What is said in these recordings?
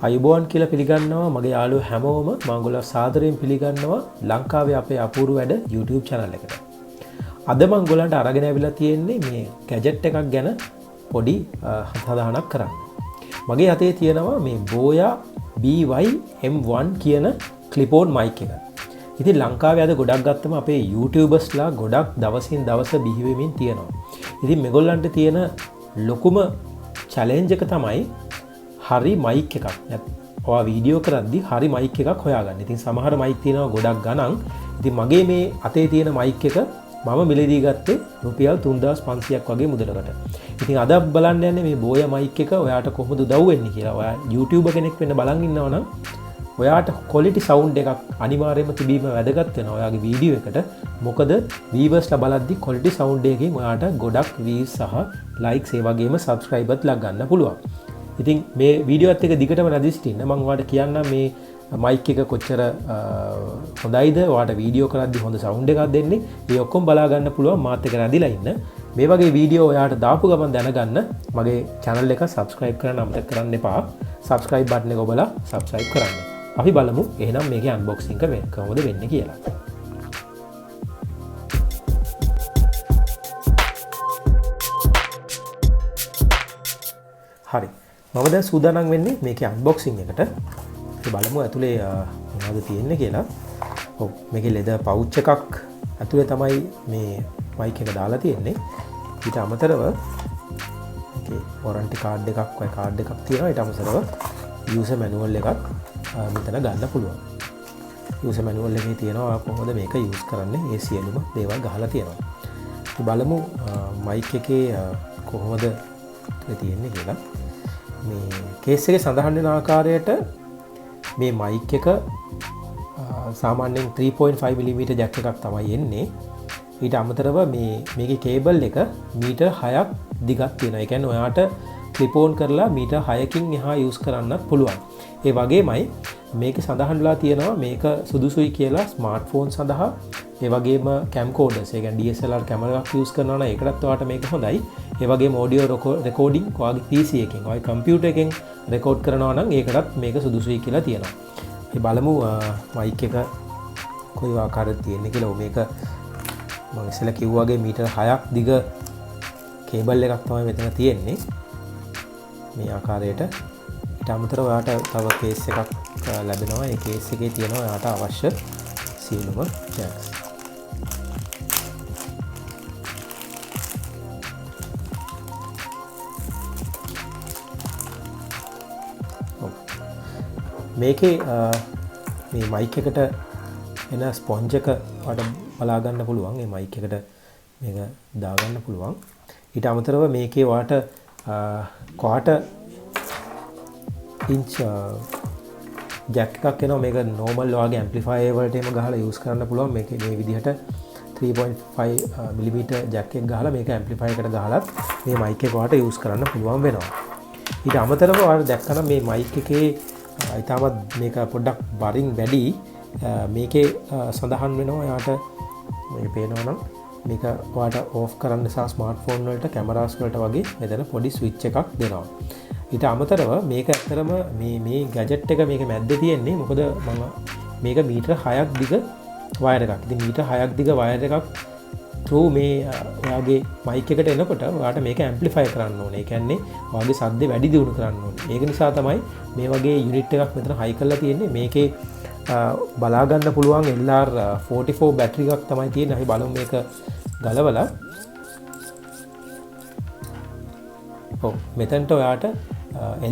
අයුබෝවන් කියලා පිළිගන්නවා මගේ යාළුවෝ හැමෝම මම ඔයගොල්ලෝ සාදරයෙන් පිළිගන්නවා ලංකාවේ අපේ අපූර්ව වැඩ YouTube channel එකට. අද මම ඔයගොල්ලන්ට අරගෙන ආවිලා තියෙන්නේ මේ ගැජට් එකක් ගැන පොඩි සාධාරණක් කරන්න. මගේ අතේ තියෙනවා මේ Boya By M1 කියන clip on mic එක. ඉතින් ලංකාවේ අද ගොඩක් ගත්තම අපේ YouTubersලා ගොඩක් දවසින් දවස බිහි වෙමින් තියෙනවා. ඉතින් මේගොල්ලන්ට තියෙන ලොකුම challenge එක තමයි හරි මයික් එකක්. ඔයා වීඩියෝ කරද්දි හරි මයික් එකක් හොයාගන්න. ඉතින් සමහර මයික් තියෙනවා ගොඩක් ගණන්. ඉතින් මගේ මේ අතේ තියෙන මයික් එක මම මිලදී ගත්තේ රුපියල් 3500ක් වගේ මුදලකට. ඉතින් අද බලන්න යන්නේ මේ Boya මයික් එක ඔයාට කොහොමද උදව් වෙන්නේ කියලා. ඔයා YouTuber කෙනෙක් වෙන්න බලන් ඉන්නවා නම් ඔයාට quality sound එකක් අනිවාර්යයෙන්ම තිබීම වැදගත් වෙනවා ඔයාගේ වීඩියෝ එකට. මොකද viewers ලා බලද්දි quality sound එකකින් ඔයාට ගොඩක් views සහ likes ඒ වගේම subscribers ලා ගන්න පුළුවන්. ඉතින් මේ වීඩියෝ එකත් එක දිගටම රැඳිලා ඉන්න මම ඔයාලට කියන්නම් මේ මයික් එක කොච්චර හොඳයිද ඔයාලට වීඩියෝ කරද්දි හොඳ සවුන්ඩ් එකක් දෙන්නේ මේ ඔක්කොම බලා ගන්න පුළුවන් මාත් එක්ක රැඳිලා ඉන්න මේ වගේ වීඩියෝ ඔයාලට දාපු ගමන් දැනගන්න මගේ channel එක subscribe කරන්න අමතක කරන්න එපා subscribe button එක ඔබලා subscribe කරන්න අපි බලමු එහෙනම් මේකේ unboxing එක කොහොමද වෙන්නේ කියලා හරි මම දැන් සූදානම් වෙන්නේ මේකේ අන්බොක්සින් එකට. අපි බලමු ඇතුලේ මොනවද තියෙන්නේ කියලා. ඔව් මේකේ ලෙදර් පවුච් එකක් ඇතුලේ තමයි මේ මයික් එක දාලා තියෙන්නේ. ඊට අමතරව මේකේ වොරන්ටි කාඩ් එකක් වගේ කාඩ් එකක් තියෙනවා. ඊට අමතරව යූසර් මැනුවල් එකක් මෙතන ගන්න පුළුවන්. යූසර් මැනුවල් එකේ තියෙනවා කොහොමද මේක යූස් කරන්නේ. ඒ සියලුම දේවල් ගහලා තියෙනවා. අපි බලමු මයික් එකේ කොහොමද තියෙන්නේ කියලා. මේ කේස් එකේ සඳහන් වෙන ආකාරයට මේ මයික් එක සාමාන්‍යයෙන් 3.5 mm ජැක් එකක් තමයි එන්නේ. ඊට අමතරව මේකේ කේබල් එක මීටර් 6ක් දිගක් තියෙනවා. ඒ කියන්නේ ඔයාට ක්ලිප් ඕන් කරලා මීටර් 6කින් එහා යූස් කරන්නත් පුළුවන්. ඒ වගේමයි මේකේ සඳහන් වෙලා තියෙනවා මේක සුදුසුයි කියලා ස්මාර්ට්ෆෝන් සඳහා ඒ වගේම කැම්කෝඩර්ස් ඒ කියන්නේ DSLR කැමරා එකක් යූස් කරනවා නම් ඒකටත් ඔයාට මේක හොඳයි. ඒ වගේම ඔඩියෝ රෙකෝඩින් ඔයාගේ PC එකෙන් ඔයාගේ කම්පියුටර් එකෙන් රෙකෝඩ් කරනවා නම් ඒකටත් මේක සුදුසුයි කියලා තියෙනවා. අපි බලමු මයික් එක කොයි ආකාරයක තියෙන්නේ කියලා. මේක මම ඉස්සෙල්ලා කිව්වා වගේ මීටර් 6ක් දිග කේබල් එකක් තමයි මෙතන තියෙන්නේ. මේ ආකාරයට. ඊට අමතරව ඔයාට තව කේස් එකක් ලැබෙනවා. ඒ කේස් එකේ තියෙනවා ඔයාට අවශ්‍ය සියලුම ජැක්ස්. මේකේ මේ මයික් එකට එන ස්පොන්ජ් එක ඔයාලට බලා ගන්න පුළුවන්. මේ මයික් එකට මේක දා ගන්න පුළුවන්. ඊට අමතරව මේකේ ඔයාලට quarter inch ජැක් එකක් එනවා. මේක normal ඔයාගේ amplifier වලට එම ගහලා use කරන්න පුළුවන්. මේකේ මේ විදිහට 3.5 mm ජැක් එක ගහලා මේක amplifier එකට ගහලත් මේ මයික් එක ඔයාලට use කරන්න පුළුවන් වෙනවා. ඊට අමතරව ඔයාලට දැක්කම මේ මයික් එකේ ඉතාමත් මේක පොඩ්ඩක් බරින් වැඩි මේකේ සඳහන් වෙනවා ඔයාට මේ පේනවා නම් මේක ඔයාට ඕෆ් කරන්න සහ ස්මාර්ට්ෆෝන් වලට කැමරාස් වලට වගේ මෙතන පොඩි ස්විච් එකක් දෙනවා. ඊට අමතරව මේක ඇත්තටම මේ ගැජට් එක මේක මැද්දේ තියෙන්නේ මොකද මම මේක මීටර 6ක් දිග වයර් එකක්. ඉතින් මීටර 6ක් දිග වයර් එකක් through මේ ඔයාගේ මයික් එකට එනකොට ඔයාට මේක ඇම්ප්ලිෆයි කරන්න ඕනේ. ඒ කියන්නේ ඔයාගේ ශබ්දේ වැඩි දියුණු කරන්න ඕනේ. ඒක නිසා තමයි මේ වගේ යුනිට් එකක් මෙතන හයි කරලා තියෙන්නේ. මේකේ බලා ගන්න පුළුවන් LR44 බැටරි එකක් තමයි තියෙන්නේ. අපි බලමු මේක ගලවලා. ඔව් මෙතනට ඔයාට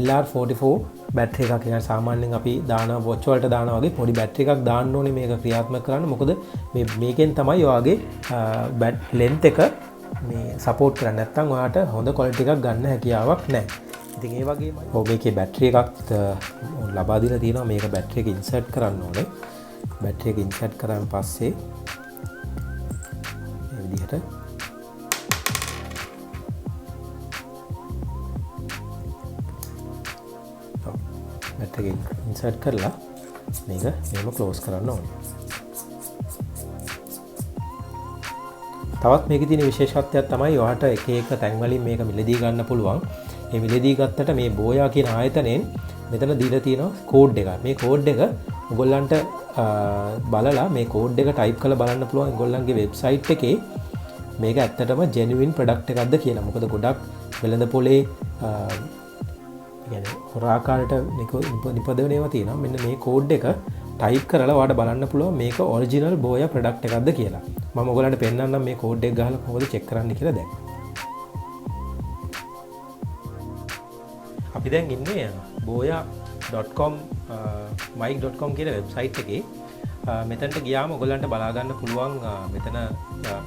LR44 බැටරි එකක් කියන සාමාන්‍යයෙන් අපි දාන වොච් වලට දානවා වගේ පොඩි බැටරි එකක් දාන්න ඕනේ මේක ක්‍රියාත්මක කරන්න. මොකද මේකෙන් තමයි ඔයාගේ ලෙන්ත් එක මේ සපෝට් කරන්නේ. නැත්නම් ඔයාට හොඳ ක්වොලිටි එකක් ගන්න හැකියාවක් නැහැ. ඉතින් ඒ වගේමයි ඔව් මේකේ බැටරි එකක් ලබා දීලා තියෙනවා. මේක බැටරි එක ඉන්සර්ට් කරන්න ඕනේ. බැටරි එක ඉන්සර්ට් කරාන් පස්සේ මේ විදිහට බැටරි එක ඉන්සර්ට් කරලා මේක මෙහෙම ක්ලෝස් කරන්න ඕනේ. තවත් මේකේ තියෙන විශේෂත්වයක් තමයි ඔයාට එක එක තැන් වලින් මේක මිලදී ගන්න පුළුවන්. මේ මිලදී ගත්තට මේ Boya කියන ආයතනයෙන් මෙතන දීලා තියෙනවා කෝඩ් එක. මේ කෝඩ් එක ඔයගොල්ලන්ට බලලා මේ කෝඩ් එක ටයිප් කරලා බලන්න පුළුවන් ඔයගොල්ලන්ගේ වෙබ්සයිට් එකේ මේක ඇත්තටම ජෙනුයින් ප්‍රොඩක්ට් එකක්ද කියලා. මොකද ගොඩක් වෙළඳ පොලේ يعني හොරාකාරට නිපදවන ඒවා තියෙනවා. මෙන්න මේ කෝඩ් එක ටයිප් කරලා ඔයාලට බලන්න පුළුවන් මේක ඔරිජිනල් බෝයා ප්‍රොඩක්ට් එකක්ද කියලා. මම ඔයගොල්ලන්ට පෙන්නන්නම් මේ කෝඩ් එක ගහලා කොහොමද චෙක් කරන්න කියලා දැන්. අපි දැන් ඉන්නේ boya.com mic.com කියන වෙබ්සයිට් එකේ. මෙතනට ගියාම ඔයගොල්ලන්ට බලා ගන්න පුළුවන් මෙතන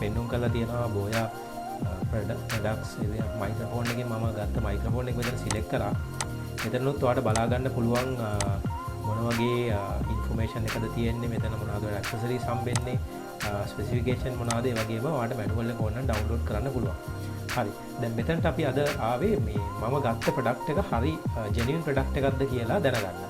පෙන්නුම් කරලා තියෙනවා Boya products මයික්‍රොෆෝන් එකේ මම ගත්ත මයික්‍රොෆෝන් එක මෙතන සිලෙක්ට් කරා. මෙතනොත් ඔයාලට බලා ගන්න පුළුවන් මොන වගේ ඉන්ෆර්මේෂන් එකද තියෙන්නේ, මෙතන මොනවද ඇක්සසරිස් හම්බෙන්නේ, ස්පෙસિෆිකේෂන් මොනවද, ඒ වගේම ඔයාලට මැනුවල් එක ඕනනම් ඩවුන්ලෝඩ් කරන්න පුළුවන්. හරි. දැන් මෙතනට අපි අද ආවේ මේ මම ගත්ත ප්‍රොඩක්ට් එක හරි ජෙනියුන් ප්‍රොඩක්ට් එකක්ද කියලා දැනගන්න.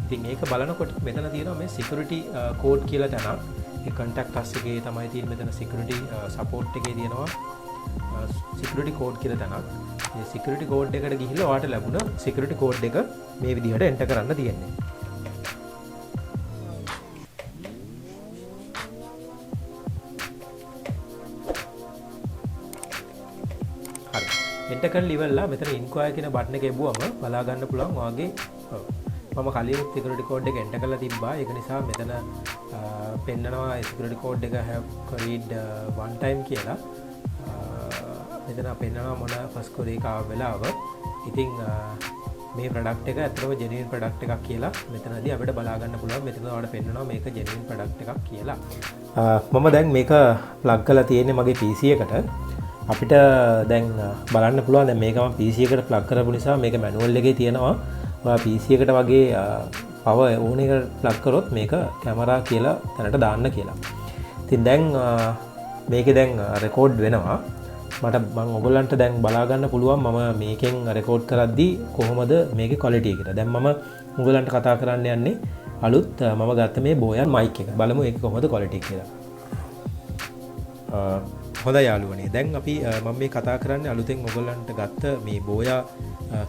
ඉතින් ඒක බලනකොට මෙතන තියෙනවා මේ සිකියුරිටි කෝඩ් කියලා තැනක්. ඒ contact us එකේ තමයි තියෙන්නේ. මෙතන සිකියුරිටි සපෝට් එකේ තියෙනවා සිකියුරිටි කෝඩ් කියලා තැනක්. මේ සිකියුරිටි කෝඩ් එකට ගිහිල්ලා ඔයාලට ලැබුණ සිකියුරිටි කෝඩ් එක මේ විදිහට එන්ටර් කරන්න තියෙන්නේ. හරි. එන්ටර් කරලා ඉවරලා මෙතන ඉන්ක්වයර් කියන බටන් එක එබුවම බලා ගන්න පුළුවන් ඔයාගේ මම කලින් සිකියුරිටි කෝඩ් එක එන්ටර් කරලා තිබ්බා. ඒක නිසා මෙතන පෙන්නනවා සිකියුරිටි කෝඩ් එක have queried one time කියලා. මෙතන පෙන්නනවා මොන ෆස්ට් කොරේ එක ආව වෙලාව. ඉතින් මේ ප්‍රොඩක්ට් එක ඇත්තටම ජෙනුයින් ප්‍රොඩක්ට් එකක් කියලා මෙතනදී අපිට බලා ගන්න පුළුවන්. මෙතන ඔයාලට පෙන්නනවා මේක ජෙනුයින් ප්‍රොඩක්ට් එකක් කියලා. මම දැන් මේක ප්ලග් කරලා තියෙන්නේ මගේ PC එකට. අපිට දැන් බලන්න පුළුවන් දැන් මේක මම PC එකට ප්ලග් කරපු නිසා මේක මැනුවල් එකේ තියෙනවා. ඔයා PC එකට වගේ පවර් ඕන එක ප්ලග් කරොත් මේක කැමරා කියලා තැනට දාන්න කියලා. ඉතින් දැන් මේකේ දැන් රෙකෝඩ් වෙනවා. මට මම ඔයගොල්ලන්ට දැන් බලා ගන්න පුළුවන් මම මේකෙන් රෙකෝඩ් කරද්දී කොහොමද මේකේ ක්වොලිටි එක. දැන් මම ඔයගොල්ලන්ට කතා කරන්න යන්නේ අලුත් මම ගත්ත මේ Boya mic එක. බලමු ඒක කොහොමද ක්වොලිටි කියලා. හොඳයි යාළුවනේ. දැන් අපි මම මේ කතා කරන්නේ අලුතෙන් ඔයගොල්ලන්ට ගත්ත මේ Boya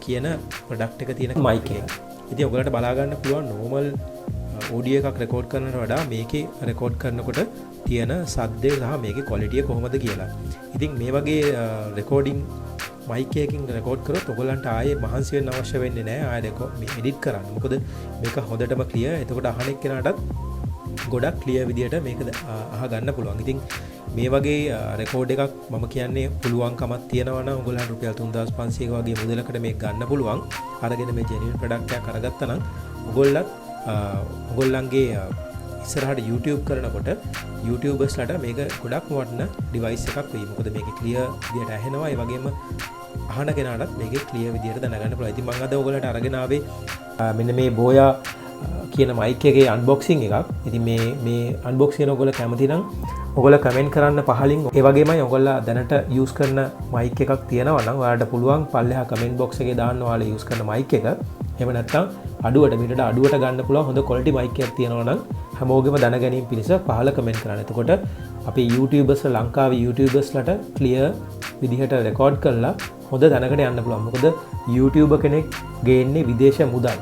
කියන ප්‍රොඩක්ට් එක තියෙන mic එක. ඉතින් ඔයගොල්ලන්ට බලා ගන්න පුළුවන් normal audio එකක් රෙකෝඩ් කරනවට වඩා මේකේ රෙකෝඩ් කරනකොට තියෙන සද්දේ සහ මේකේ ක්වොලිටි එක කොහොමද කියලා. ඉතින් මේ වගේ රෙකෝඩින් mic එකකින් රෙකෝඩ් කරොත් ඔයගොල්ලන්ට ආයේ මහන්සි වෙන්න අවශ්‍ය වෙන්නේ නැහැ. ආයේ මේ එඩිට් කරන්න. මොකද මේක හොඳටම ක්ලියර්. එතකොට අහන එක්කෙනාටත් ගොඩක් ක්ලියර් විදියට මේක අහ ගන්න පුළුවන්. ඉතින් මේ වගේ රෙකෝඩ් එකක් මම කියන්නේ පුළුවන්කමක් තියෙනවා නම් ඔයගොල්ලන්ට රුපියල් 3500ක වගේ මුදලකට මේක ගන්න පුළුවන්. අරගෙන මේ ජෙනුයින් ප්‍රොඩක්ට් එකක් අරගත්තා නම් ඔයගොල්ලන්ගේ ඉස්සරහට YouTube කරනකොට YouTubersලට මේක ගොඩක් වටින ඩිවයිස් එකක් වෙයි. මොකද මේකේ ක්ලියර් විදියට ඇහෙනවා. ඒ වගේම අහන කෙනාටත් මේකේ ක්ලියර් විදියට දැනගන්න පුළුවන්. ඉතින් මම අද ඔයගොල්ලන්ට අරගෙන ආවේ මෙන්න මේ Boya කියන mic එකේ unboxing එකක්. ඉතින් මේ unboxing එක ඔයගොල්ලෝ කැමති නම් ඔයගොල්ලෝ කමෙන්ට් කරන්න පහලින්. ඒ වගේමයි ඔයගොල්ලෝ දැනට use කරන mic එකක් තියෙනවා නම් ඔයාලට පුළුවන් පල්ලෙහා comment box එකේ දාන්න ඔයාලා use කරන mic එක. එහෙම නැත්නම් අඩුවට මීටරට අඩුවට ගන්න පුළුවන් හොඳ quality mic එකක් තියෙනවා නම් හැමෝගෙම දැන ගැනීම පිණිස පහල කමෙන්ට් කරන්න. එතකොට අපි YouTubers ලංකාවේ YouTubersලට ක්ලියර් විදිහට රෙකෝඩ් කරලා හොඳ දැනකට යන්න පුළුවන්. මොකද YouTuber කෙනෙක් ගේන්නේ විදේශ මුදල්.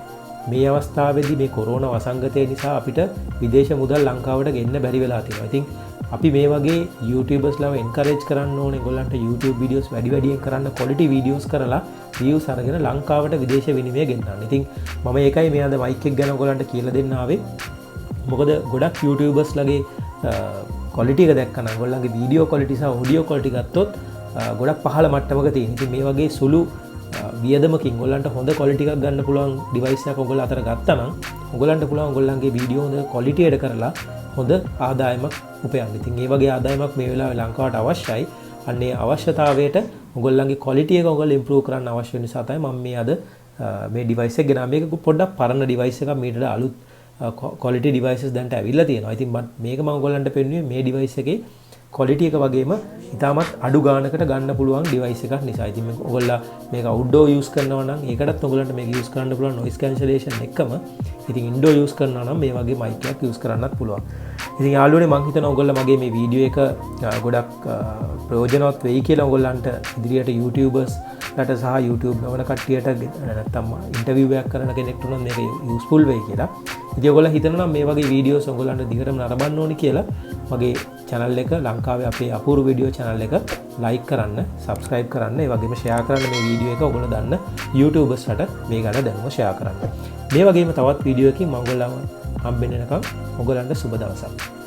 මේ අවස්ථාවේදී මේ කොරෝනා වසංගතය නිසා අපිට විදේශ මුදල් ලංකාවට ගෙන්න බැරි වෙලා තියෙනවා. ඉතින් අපි මේ වගේ YouTubersලව encourage කරන්න ඕනේ. ඒගොල්ලන්ට YouTube videos වැඩියෙන් කරන්න, quality videos කරලා views අරගෙන ලංකාවට විදේශ විනිමය ගෙන්නන්න. ඉතින් මම ඒකයි මේ අද mic එක ගැන ඔයගොල්ලන්ට කියලා දෙන්න ආවේ. මොකද ගොඩක් YouTubersලගේ quality එක දැක්කම ඔයගොල්ලන්ගේ video quality සහ audio quality ගත්තොත් ගොඩක් පහළ මට්ටමක තියෙන. ඉතින් මේ වගේ සුළු වියදමකින් ඔයගොල්ලන්ට හොඳ quality එකක් ගන්න පුළුවන් device එකක් ඔයගොල්ලෝ අතර ගත්තා නම් ඔයගොල්ලන්ට පුළුවන් ඔයගොල්ලන්ගේ video හොඳ quality එකට කරලා හොඳ ආදායමක් උපයන්න. ඉතින් මේ වගේ ආදායමක් මේ වෙලාවේ ලංකාවට අවශ්‍යයි. අන්නේ අවශ්‍යතාවයට ඔයගොල්ලන්ගේ quality එක ඔයගොල්ලෝ improve කරන්න අවශ්‍ය නිසා තමයි මම මේ අද මේ device එක ගෙනා. මේක පොඩ්ඩක් පරණ device එකක්. මීටර අලුත් quality devices දැන්ට ඇවිල්ලා තියෙනවා. ඉතින් මේක මම ඔයගොල්ලන්ට පෙන්වුවේ මේ device එකේ quality එක වගේම ඉතාමත් අඩු ගානකට ගන්න පුළුවන් device එකක් නිසා. ඉතින් ඔයගොල්ලෝ මේක outdoor use කරනවා නම් ඒකටත් ඔයගොල්ලන්ට මේක use කරන්න පුළුවන් noise cancellation එකම. ඉතින් indoor use කරනවා නම් මේ වගේ mic එකක් use කරන්නත් පුළුවන්. ඉතින් යාළුවනේ මම හිතනවා ඔයගොල්ලෝ මගේ මේ වීඩියෝ එක ගොඩක් ප්‍රයෝජනවත් වෙයි කියලා ඔයගොල්ලන්ට ඉදිරියට YouTubers ලට සහ YouTube ගමන කට්ටියට නැත්තම් ඉන්ටර්විව් එකක් කරන කෙනෙක්ට උනත් මේක යූස්ෆුල් වෙයි කියලා. ඉතින් ඔයගොල්ලෝ හිතනවා මේ වගේ වීඩියෝස් ඔයගොල්ලන්ට දිගටම නරඹන්න ඕනි කියලා මගේ channel එක ලංකාවේ අපේ අපූර්ව වීඩියෝ channel එක like කරන්න, subscribe කරන්න, ඒ වගේම share කරන්න මේ වීඩියෝ එක ඔයගොල්ලෝ දන්න YouTubersලට මේ ගැන දැනුම share කරන්න. මේ වගේම තවත් වීඩියෝ එකකින් මම ඔයගොල්ලන්ව හම්බෙන්න යනකම් ඔයගොල්ලන්ට සුබ දවසක්.